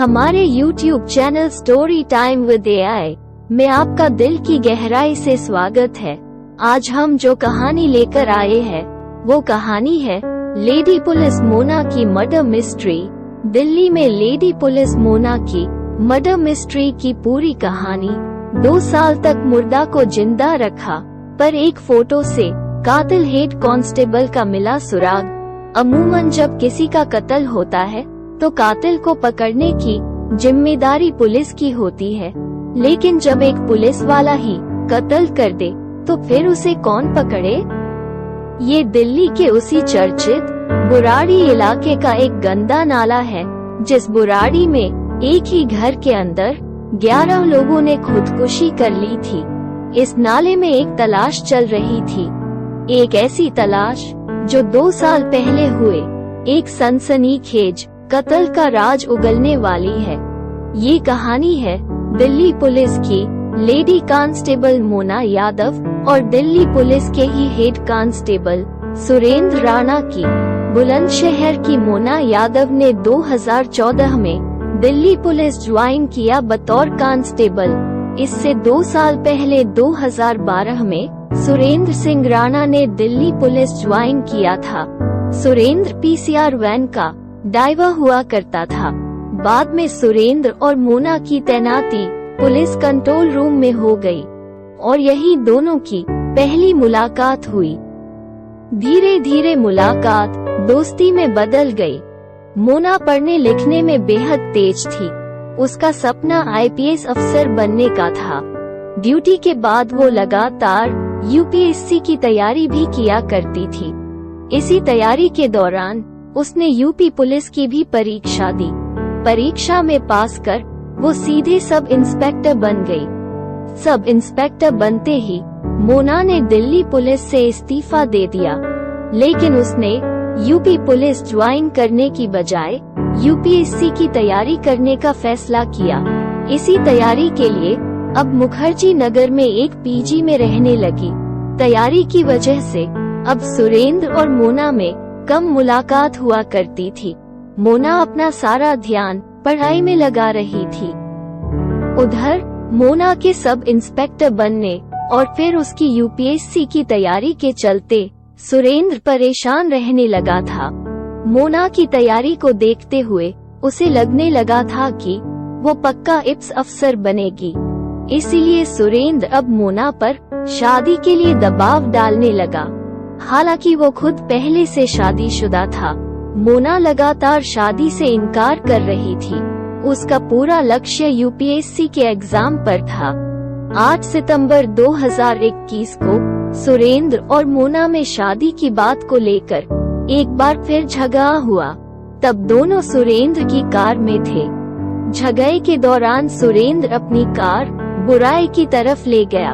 हमारे YouTube channel story time with AI में आपका दिल की गहराई से स्वागत है। आज हम जो कहानी लेकर आए हैं वो कहानी है लेडी पुलिस मोना की मर्डर मिस्ट्री। दिल्ली में लेडी पुलिस मोना की मर्डर मिस्ट्री की पूरी कहानी। 2 साल तक मुर्दा को जिंदा रखा, पर एक फोटो से कातिल हेड कांस्टेबल का मिला सुराग। अमूमन जब किसी का कत्ल होता है तो कातिल को पकड़ने की जिम्मेदारी पुलिस की होती है, लेकिन जब एक पुलिस वाला ही कत्ल कर दे तो फिर उसे कौन पकड़े। ये दिल्ली के उसी चर्चित बुराड़ी इलाके का एक गंदा नाला है, जिस बुराड़ी में एक ही घर के अंदर 11 लोगों ने खुदकुशी कर ली थी। इस नाले में एक तलाश चल रही थी, एक ऐसी तलाश जो 2 साल पहले हुए एक सनसनीखेज कत्ल का राज उगलने वाली है। ये कहानी है दिल्ली पुलिस की लेडी कांस्टेबल मोना यादव और दिल्ली पुलिस के ही हेड कांस्टेबल सुरेंद्र राणा की। बुलंदशहर की मोना यादव ने 2014 में दिल्ली पुलिस ज्वाइन किया बतौर कांस्टेबल। इससे 2 साल पहले 2012 में सुरेंद्र सिंह राणा ने दिल्ली पुलिस ज्वाइन किया था। सुरेंद्र पीसीआर वैन का ड्राइवर हुआ करता था। बाद में सुरेंद्र और मोना की तैनाती पुलिस कंट्रोल रूम में हो गई और यही दोनों की पहली मुलाकात हुई। धीरे धीरे मुलाकात दोस्ती में बदल गई। मोना पढ़ने लिखने में बेहद तेज थी। उसका सपना आईपीएस अफसर बनने का था। ड्यूटी के बाद वो लगातार यूपीएससी की तैयारी भी किया करती थी। इसी तैयारी के दौरान उसने यूपी पुलिस की भी परीक्षा दी। परीक्षा में पास कर वो सीधे सब इंस्पेक्टर बन गई। सब इंस्पेक्टर बनते ही मोना ने दिल्ली पुलिस से इस्तीफा दे दिया, लेकिन उसने यूपी पुलिस ज्वाइन करने की बजाय यूपीएससी की तैयारी करने का फैसला किया। इसी तैयारी के लिए अब मुखर्जी नगर में एक पीजी में रहने लगी। तैयारी की वजह से अब सुरेंद्र और मोना में कम मुलाकात हुआ करती थी। मोना अपना सारा ध्यान पढ़ाई में लगा रही थी। उधर मोना के सब इंस्पेक्टर बनने और फिर उसकी यूपीएससी की तैयारी के चलते सुरेंद्र परेशान रहने लगा था। मोना की तैयारी को देखते हुए उसे लगने लगा था कि वो पक्का आईपीएस अफसर बनेगी। इसीलिए सुरेंद्र अब मोना पर शादी के लिए दबाव डालने लगा। हालांकि वो खुद पहले से शादीशुदा था। मोना लगातार शादी से इनकार कर रही थी। उसका पूरा लक्ष्य यूपीएससी के एग्जाम पर था। 8 सितंबर 2021 को सुरेंद्र और मोना में शादी की बात को लेकर एक बार फिर झगड़ा हुआ। तब दोनों सुरेंद्र की कार में थे। झगड़े के दौरान सुरेंद्र अपनी कार बुराई की तरफ ले गया।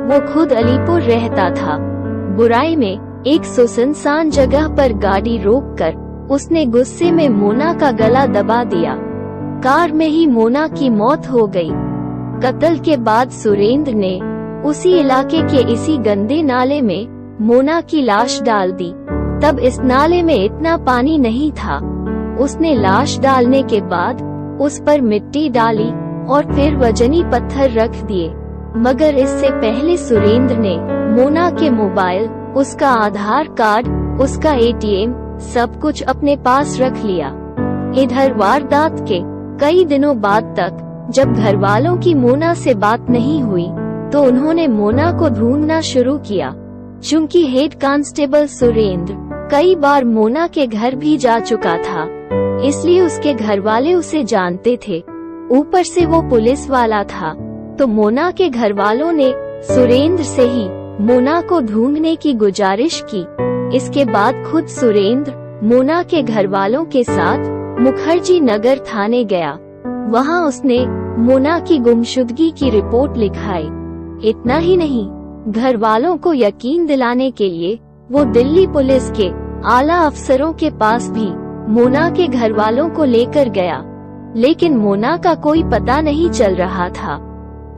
वो खुद अलीपुर रहता था। बुराई में एक सुनसान जगह पर गाड़ी रोककर उसने गुस्से में मोना का गला दबा दिया। कार में ही मोना की मौत हो गई। कत्ल के बाद सुरेंद्र ने उसी इलाके के इसी गंदे नाले में मोना की लाश डाल दी। तब इस नाले में इतना पानी नहीं था। उसने लाश डालने के बाद उस पर मिट्टी डाली और फिर वजनी पत्थर रख दिए। मगर इससे पहले सुरेंद्र ने मोना के मोबाइल, उसका आधार कार्ड, उसका एटीएम सब कुछ अपने पास रख लिया। इधर वारदात के कई दिनों बाद तक जब घर वालों की मोना से बात नहीं हुई तो उन्होंने मोना को ढूंढना शुरू किया। चूंकि हेड कांस्टेबल सुरेंद्र कई बार मोना के घर भी जा चुका था, इसलिए उसके घर वाले उसे जानते थे। ऊपर से वो पुलिस वाला था, तो मोना के घर वालों ने सुरेंद्र से ही मोना को ढूंढने की गुजारिश की। इसके बाद खुद सुरेंद्र मोना के घर वालों के साथ मुखर्जी नगर थाने गया। वहां उसने मोना की गुमशुदगी की रिपोर्ट लिखाई। इतना ही नहीं, घर वालों को यकीन दिलाने के लिए वो दिल्ली पुलिस के आला अफसरों के पास भी मोना के घर वालों को लेकर गया, लेकिन मोना का कोई पता नहीं चल रहा था।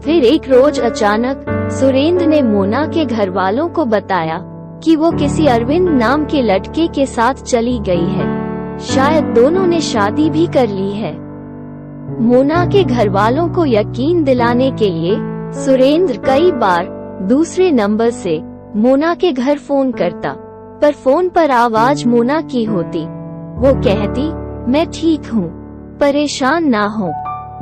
फिर एक रोज अचानक सुरेंद्र ने मोना के घर वालों को बताया कि वो किसी अरविंद नाम के लड़के के साथ चली गई है। शायद दोनों ने शादी भी कर ली है। मोना के घर वालों को यकीन दिलाने के लिए सुरेंद्र कई बार दूसरे नंबर से मोना के घर फोन करता, पर फोन पर आवाज मोना की होती। वो कहती, मैं ठीक हूँ, परेशान ना हो।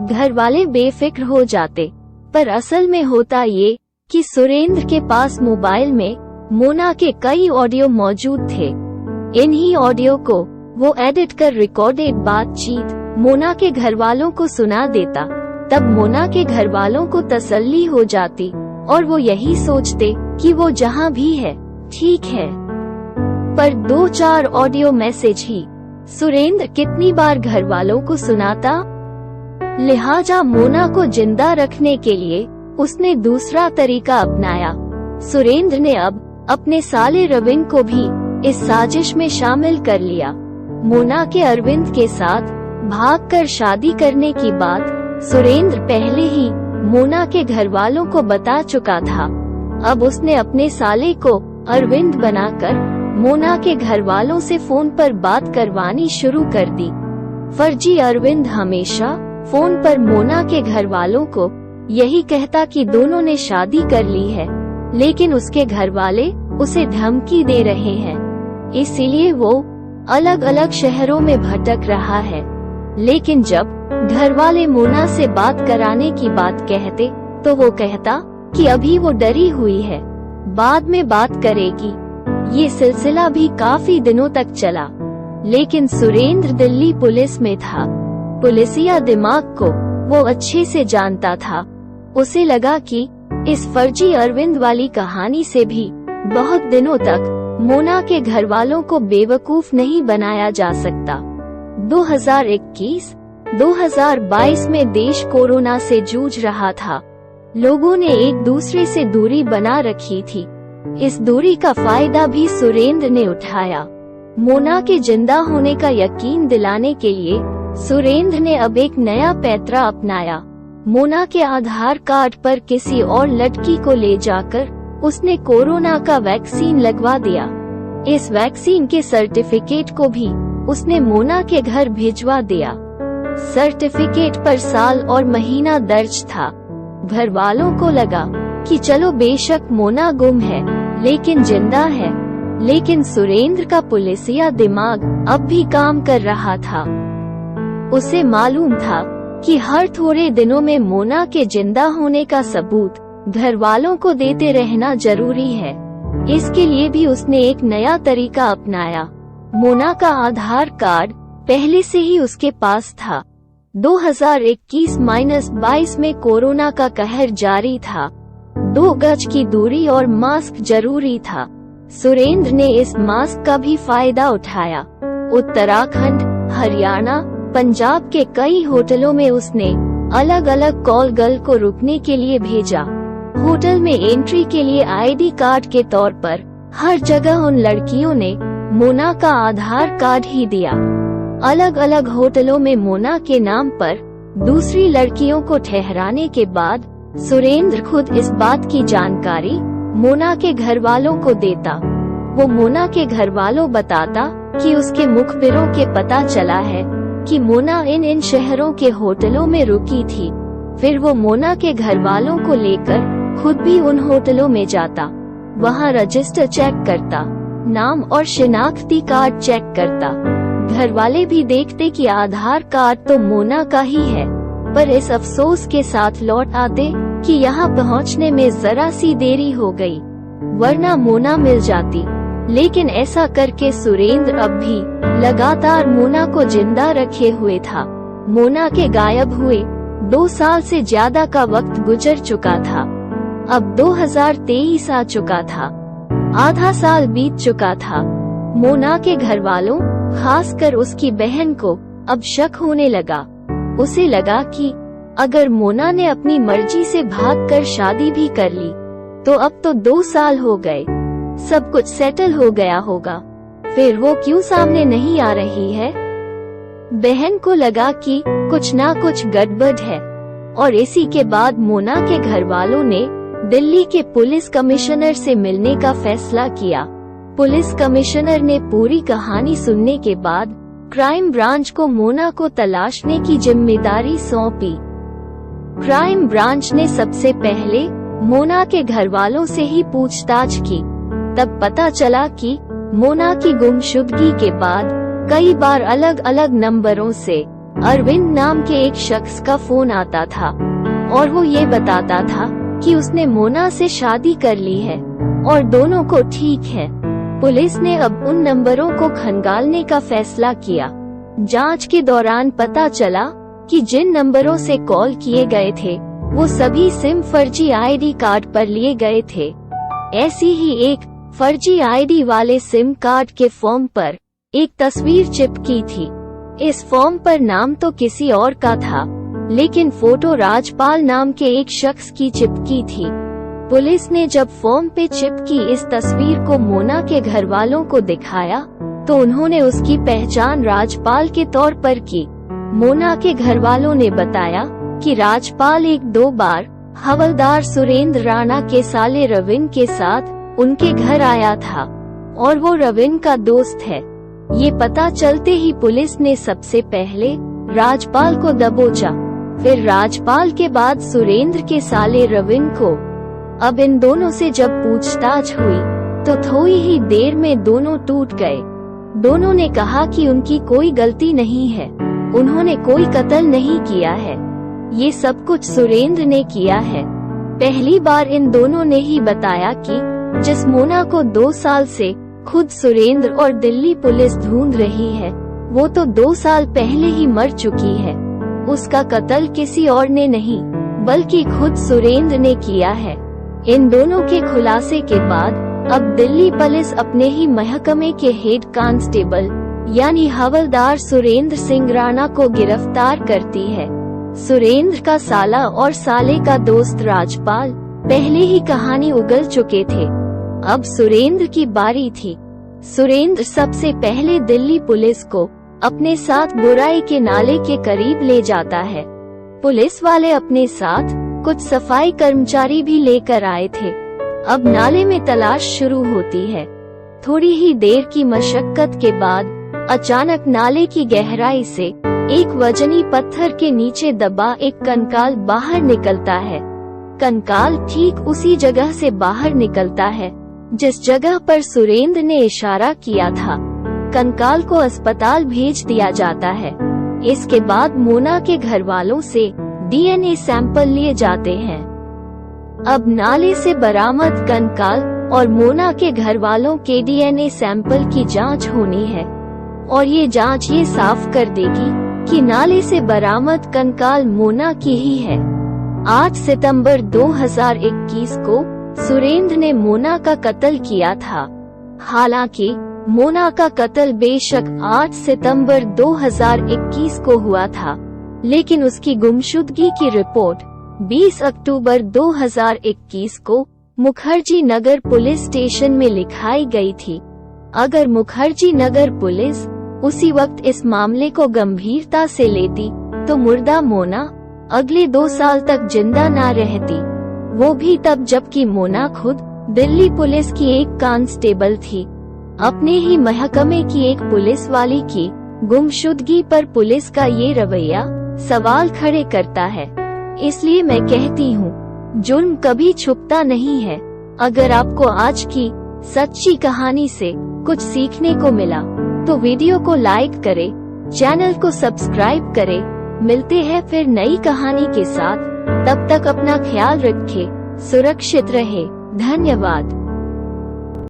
घर वाले बेफिक्र हो जाते, पर असल में होता ये कि सुरेंद्र के पास मोबाइल में मोना के कई ऑडियो मौजूद थे। इन्हीं ऑडियो को वो एडिट कर रिकॉर्डेड बातचीत मोना के घर वालों को सुना देता। तब मोना के घर वालों को तसल्ली हो जाती और वो यही सोचते कि वो जहाँ भी है ठीक है। पर 2-4 ऑडियो मैसेज ही सुरेंद्र कितनी बार घर वालों को सुनाता। लिहाजा मोना को जिंदा रखने के लिए उसने दूसरा तरीका अपनाया। सुरेंद्र ने अब अपने साले रविंद्र को भी इस साजिश में शामिल कर लिया। मोना के अरविंद के साथ भागकर शादी करने की बात सुरेंद्र पहले ही मोना के घर वालों को बता चुका था। अब उसने अपने साले को अरविंद बनाकर मोना के घर वालों से फोन पर बात करवानी शुरू कर दी। फर्जी अरविंद हमेशा फोन पर मोना के घर वालों को यही कहता कि दोनों ने शादी कर ली है, लेकिन उसके घर वाले उसे धमकी दे रहे हैं, इसीलिए वो अलग अलग शहरों में भटक रहा है। लेकिन जब घर वाले मोना से बात कराने की बात कहते तो वो कहता कि अभी वो डरी हुई है, बाद में बात करेगी। ये सिलसिला भी काफी दिनों तक चला, लेकिन सुरेंद्र दिल्ली पुलिस में था। पुलिसिया दिमाग को वो अच्छे से जानता था। उसे लगा कि इस फर्जी अरविंद वाली कहानी से भी बहुत दिनों तक मोना के घर वालों को बेवकूफ नहीं बनाया जा सकता। 2021-2022 में देश कोरोना से जूझ रहा था। लोगों ने एक दूसरे से दूरी बना रखी थी। इस दूरी का फायदा भी सुरेंद्र ने उठाया। मोना के जिंदा होने का यकीन दिलाने के लिए सुरेंद्र ने अब एक नया पैंतरा अपनाया। मोना के आधार कार्ड पर किसी और लड़की को ले जाकर उसने कोरोना का वैक्सीन लगवा दिया। इस वैक्सीन के सर्टिफिकेट को भी उसने मोना के घर भिजवा दिया। सर्टिफिकेट पर साल और महीना दर्ज था। घर वालों को लगा कि चलो बेशक मोना गुम है लेकिन जिंदा है, लेकिन सुरेंद्र का पुलिसिया दिमाग अब भी काम कर रहा था। उसे मालूम था कि हर थोड़े दिनों में मोना के जिंदा होने का सबूत घर वालों को देते रहना जरूरी है। इसके लिए भी उसने एक नया तरीका अपनाया। मोना का आधार कार्ड पहले से ही उसके पास था। 2021-22 में कोरोना का कहर जारी था। 2 गज की दूरी और मास्क जरूरी था। सुरेंद्र ने इस मास्क का भी फायदा उठाया। उत्तराखंड, हरियाणा, पंजाब के कई होटलों में उसने अलग अलग कॉल गर्ल को रुकने के लिए भेजा। होटल में एंट्री के लिए आईडी कार्ड के तौर पर हर जगह उन लड़कियों ने मोना का आधार कार्ड ही दिया। अलग अलग होटलों में मोना के नाम पर दूसरी लड़कियों को ठहराने के बाद सुरेंद्र खुद इस बात की जानकारी मोना के घर वालों को देता। वो मोना के घर वालों बताता कि उसके मुखबिरों के पता चला है कि मोना इन शहरों के होटलों में रुकी थी। फिर वो मोना के घर वालों को लेकर खुद भी उन होटलों में जाता, वहाँ रजिस्टर चेक करता, नाम और शिनाख्ती कार्ड चेक करता। घर वाले भी देखते कि आधार कार्ड तो मोना का ही है, पर इस अफसोस के साथ लौट आते कि यहाँ पहुँचने में जरा सी देरी हो गई, वरना मोना मिल जाती। लेकिन ऐसा करके सुरेंद्र अब भी लगातार मोना को जिंदा रखे हुए था। मोना के गायब हुए 2 साल से ज्यादा का वक्त गुजर चुका था। अब 2023 आ चुका था। आधा साल बीत चुका था। मोना के घर वालों, खासकर उसकी बहन को अब शक होने लगा। उसे लगा कि अगर मोना ने अपनी मर्जी से भागकर शादी भी कर ली तो अब तो 2 साल हो गए, सब कुछ सेटल हो गया होगा, फिर वो क्यों सामने नहीं आ रही है। बहन को लगा कि कुछ ना कुछ गड़बड़ है और इसी के बाद मोना के घर वालों ने दिल्ली के पुलिस कमिश्नर से मिलने का फैसला किया। पुलिस कमिश्नर ने पूरी कहानी सुनने के बाद क्राइम ब्रांच को मोना को तलाशने की जिम्मेदारी सौंपी। क्राइम ब्रांच ने सबसे पहले मोना के घर वालों से ही पूछताछ की। तब पता चला कि मोना की गुमशुदगी के बाद कई बार अलग अलग नंबरों से अरविंद नाम के एक शख्स का फोन आता था और वो ये बताता था कि उसने मोना से शादी कर ली है और दोनों को ठीक है। पुलिस ने अब उन नंबरों को खंगालने का फैसला किया। जांच के दौरान पता चला कि जिन नंबरों से कॉल किए गए थे वो सभी सिम फर्जी आईडी कार्ड पर लिए गए थे। ऐसी ही एक फर्जी आईडी वाले सिम कार्ड के फॉर्म पर एक तस्वीर चिपकी थी। इस फॉर्म पर नाम तो किसी और का था, लेकिन फोटो राजपाल नाम के एक शख्स की चिपकी थी। पुलिस ने जब फॉर्म पे चिपकी इस तस्वीर को मोना के घर वालों को दिखाया तो उन्होंने उसकी पहचान राजपाल के तौर पर की। मोना के घर वालों ने बताया कि राजपाल 1-2 बार हवलदार सुरेंद्र राणा के साले रविंद्र के साथ उनके घर आया था और वो रविंद्र का दोस्त है। ये पता चलते ही पुलिस ने सबसे पहले राजपाल को दबोचा, फिर राजपाल के बाद सुरेंद्र के साले रविंद्र को। अब इन दोनों से जब पूछताछ हुई तो थोड़ी ही देर में दोनों टूट गए। दोनों ने कहा कि उनकी कोई गलती नहीं है, उन्होंने कोई कत्ल नहीं किया है, ये सब कुछ सुरेंद्र ने किया है। पहली बार इन दोनों ने ही बताया कि जिस मोना को 2 साल से खुद सुरेंद्र और दिल्ली पुलिस ढूंढ रही है वो तो 2 साल पहले ही मर चुकी है। उसका कत्ल किसी और ने नहीं बल्कि खुद सुरेंद्र ने किया है। इन दोनों के खुलासे के बाद अब दिल्ली पुलिस अपने ही महकमे के हेड कांस्टेबल यानी हवलदार सुरेंद्र सिंह राणा को गिरफ्तार करती है। सुरेंद्र का साला और साले का दोस्त राजपाल पहले ही कहानी उगल चुके थे। अब सुरेंद्र की बारी थी। सुरेंद्र सबसे पहले दिल्ली पुलिस को अपने साथ बुराई के नाले के करीब ले जाता है। पुलिस वाले अपने साथ कुछ सफाई कर्मचारी भी लेकर आए थे। अब नाले में तलाश शुरू होती है। थोड़ी ही देर की मशक्कत के बाद अचानक नाले की गहराई से एक वजनी पत्थर के नीचे दबा एक कंकाल बाहर निकलता है। कंकाल ठीक उसी जगह से बाहर निकलता है जिस जगह पर सुरेंद्र ने इशारा किया था। कंकाल को अस्पताल भेज दिया जाता है। इसके बाद मोना के घर वालों से डीएनए सैंपल लिए जाते हैं। अब नाले से बरामद कंकाल और मोना के घर वालों के डीएनए सैंपल की जांच होनी है और ये जांच ये साफ कर देगी कि नाले से बरामद कंकाल मोना की ही है। 8 सितंबर 2021 को सुरेंद्र ने मोना का कत्ल किया था। हालांकि मोना का कत्ल बेशक 8 सितंबर 2021 को हुआ था, लेकिन उसकी गुमशुदगी की रिपोर्ट 20 अक्टूबर 2021 को मुखर्जी नगर पुलिस स्टेशन में लिखाई गई थी। अगर मुखर्जी नगर पुलिस उसी वक्त इस मामले को गंभीरता से लेती तो मुर्दा मोना अगले 2 साल तक जिंदा न रहती, वो भी तब जबकि मोना खुद दिल्ली पुलिस की एक कांस्टेबल थी। अपने ही महकमे की एक पुलिस वाली की गुमशुदगी पर पुलिस का ये रवैया सवाल खड़े करता है। इसलिए मैं कहती हूँ, जुर्म कभी छुपता नहीं है। अगर आपको आज की सच्ची कहानी से कुछ सीखने को मिला तो वीडियो को लाइक करें, चैनल को सब्सक्राइब करें। मिलते हैं फिर नई कहानी के साथ। तब तक अपना ख्याल रखें, सुरक्षित रहें। धन्यवाद।